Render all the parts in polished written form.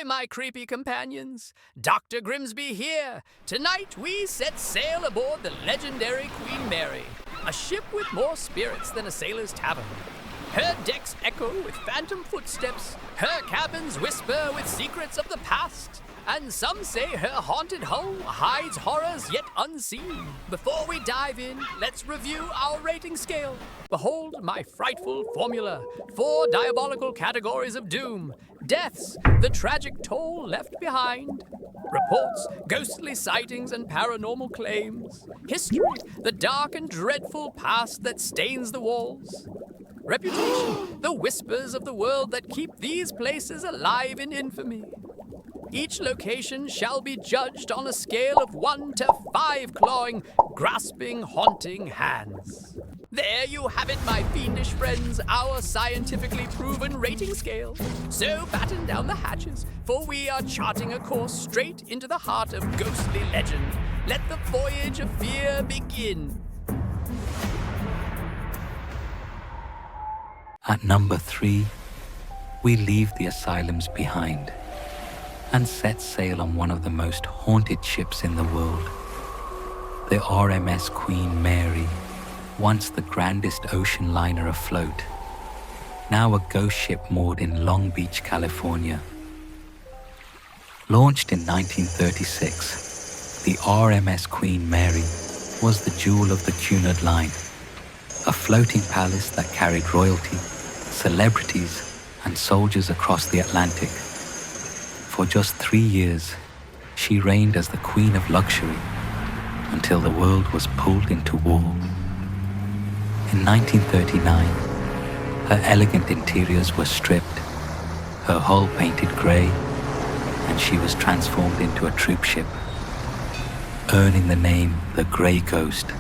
my creepy companions. Dr. Grimsby here. Tonight we set sail aboard the legendary Queen Mary, a ship with more spirits than a sailor's tavern. Her decks echo with phantom footsteps, her cabins whisper with secrets of the past, and some say her haunted hull hides horrors yet unseen. Before we dive in, let's review our rating scale. Behold my frightful formula. 4 diabolical categories of doom. Deaths, the tragic toll left behind. Reports, ghostly sightings and paranormal claims. History, the dark and dreadful past that stains the walls. Reputation, the whispers of the world that keep these places alive in infamy. Each location shall be judged on a scale of 1 to 5 clawing, grasping, haunting hands. There you have it, my fiendish friends, our scientifically proven rating scale. So batten down the hatches, for we are charting a course straight into the heart of ghostly legend. Let the voyage of fear begin. At number 3, we leave the asylums behind and set sail on one of the most haunted ships in the world. The RMS Queen Mary, once the grandest ocean liner afloat, now a ghost ship moored in Long Beach, California. Launched in 1936, the RMS Queen Mary was the jewel of the Cunard Line, a floating palace that carried royalty, celebrities, and soldiers across the Atlantic. For just 3 years, she reigned as the queen of luxury until the world was pulled into war. In 1939, her elegant interiors were stripped, her hull painted grey, and she was transformed into a troop ship, earning the name the Grey Ghost.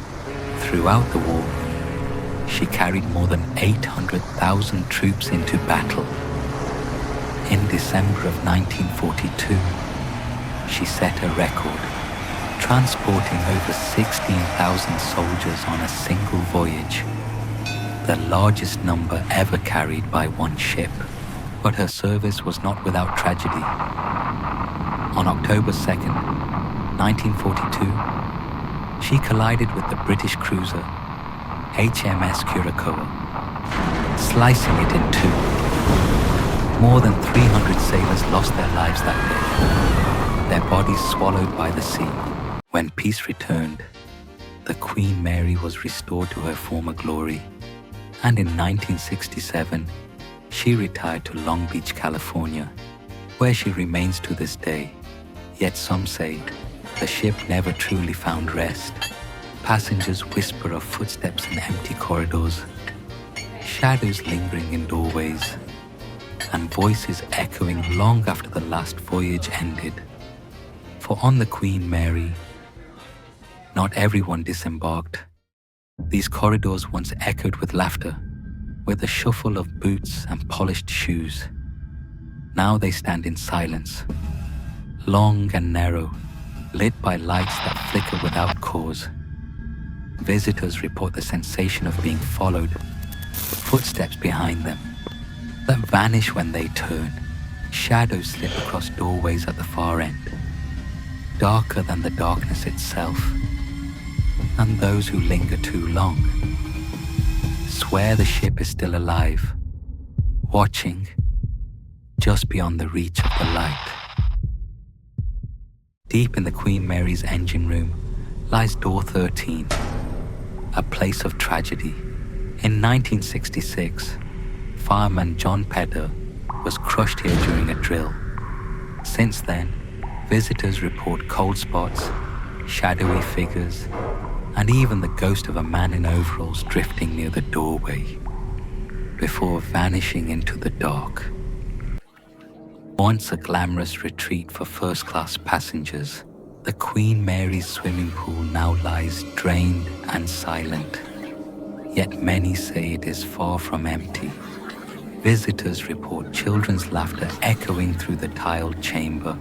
Throughout the war, she carried more than 800,000 troops into battle. In December of 1942, she set a record, transporting over 16,000 soldiers on a single voyage, the largest number ever carried by one ship. But her service was not without tragedy. On October 2nd, 1942, she collided with the British cruiser HMS Curaçao, slicing it in two. More than 300 sailors lost their lives that day, their bodies swallowed by the sea. When peace returned, the Queen Mary was restored to her former glory, and in 1967, she retired to Long Beach, California, where she remains to this day. Yet some say the ship never truly found rest. Passengers whisper of footsteps in empty corridors, shadows lingering in doorways, and voices echoing long after the last voyage ended. For on the Queen Mary, not everyone disembarked. These corridors once echoed with laughter, with the shuffle of boots and polished shoes. Now they stand in silence, long and narrow, lit by lights that flicker without cause. Visitors report the sensation of being followed, footsteps behind them that vanish when they turn. Shadows slip across doorways at the far end, darker than the darkness itself. And those who linger too long swear the ship is still alive, watching just beyond the reach of the light. Deep in the Queen Mary's engine room lies door 13, a place of tragedy. In 1966, fireman John Pedder was crushed here during a drill. Since then, visitors report cold spots, shadowy figures, and even the ghost of a man in overalls drifting near the doorway before vanishing into the dark. Once a glamorous retreat for first-class passengers, the Queen Mary's swimming pool now lies drained and silent. Yet many say it is far from empty. Visitors report children's laughter echoing through the tiled chamber,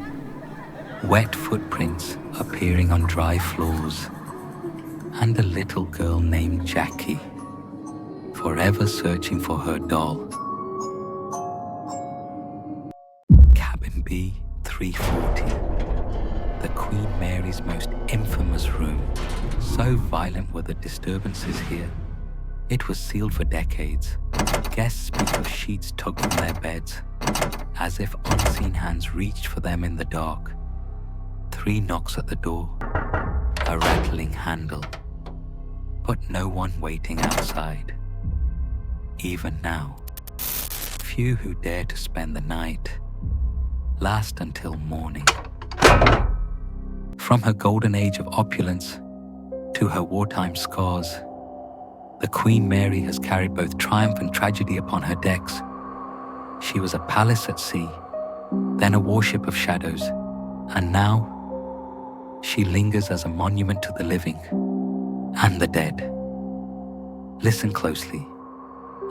wet footprints appearing on dry floors, and a little girl named Jackie, forever searching for her doll. Cabin B 340, the Queen Mary's most infamous room. So violent were the disturbances here. It was sealed for decades. Guests speak of sheets tugged from their beds, as if unseen hands reached for them in the dark. 3 knocks at the door, a rattling handle, but no one waiting outside. Even now, few who dare to spend the night last until morning. From her golden age of opulence to her wartime scars, the Queen Mary has carried both triumph and tragedy upon her decks. She was a palace at sea, then a warship of shadows, and now she lingers as a monument to the living and the dead. Listen closely,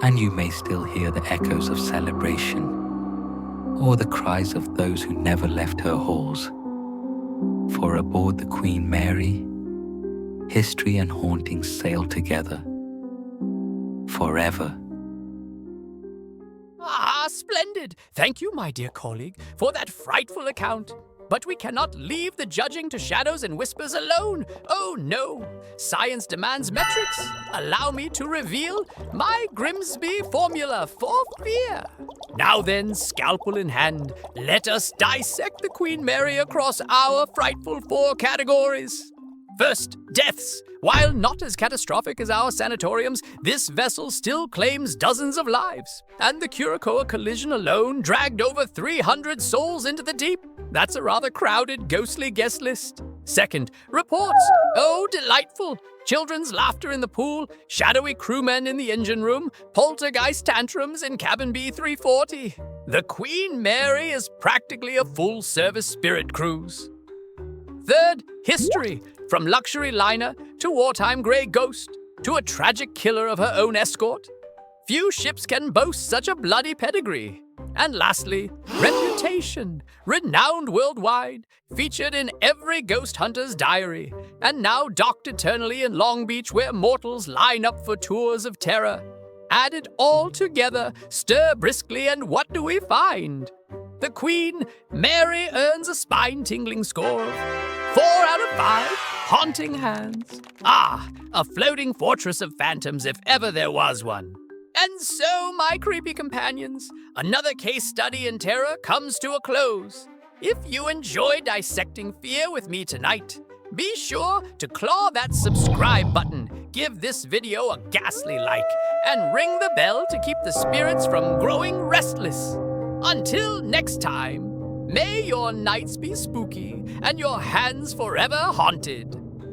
and you may still hear the echoes of celebration or the cries of those who never left her halls. For aboard the Queen Mary, history and hauntings sail together forever. Ah, splendid! Thank you, my dear colleague, for that frightful account. But we cannot leave the judging to shadows and whispers alone. Oh no! Science demands metrics. Allow me to reveal my Grimsby formula for fear. Now then, scalpel in hand, let us dissect the Queen Mary across our frightful 4 categories. First, deaths. While not as catastrophic as our sanatoriums, this vessel still claims dozens of lives. And the Curacoa collision alone dragged over 300 souls into the deep. That's a rather crowded, ghostly guest list. Second, reports. Oh, delightful. Children's laughter in the pool, shadowy crewmen in the engine room, poltergeist tantrums in cabin B340. The Queen Mary is practically a full-service spirit cruise. Third, history. From luxury liner to wartime grey ghost to a tragic killer of her own escort. Few ships can boast such a bloody pedigree. And lastly, reputation. Renowned worldwide, featured in every ghost hunter's diary, and now docked eternally in Long Beach where mortals line up for tours of terror. Add it all together, stir briskly, and what do we find? The Queen Mary earns a spine-tingling score of 4 out of 5 haunting hands. Ah, a floating fortress of phantoms if ever there was one. And so, my creepy companions, another case study in terror comes to a close. If you enjoy dissecting fear with me tonight, be sure to claw that subscribe button, give this video a ghastly like, and ring the bell to keep the spirits from growing restless. Until next time, may your nights be spooky and your hands forever haunted.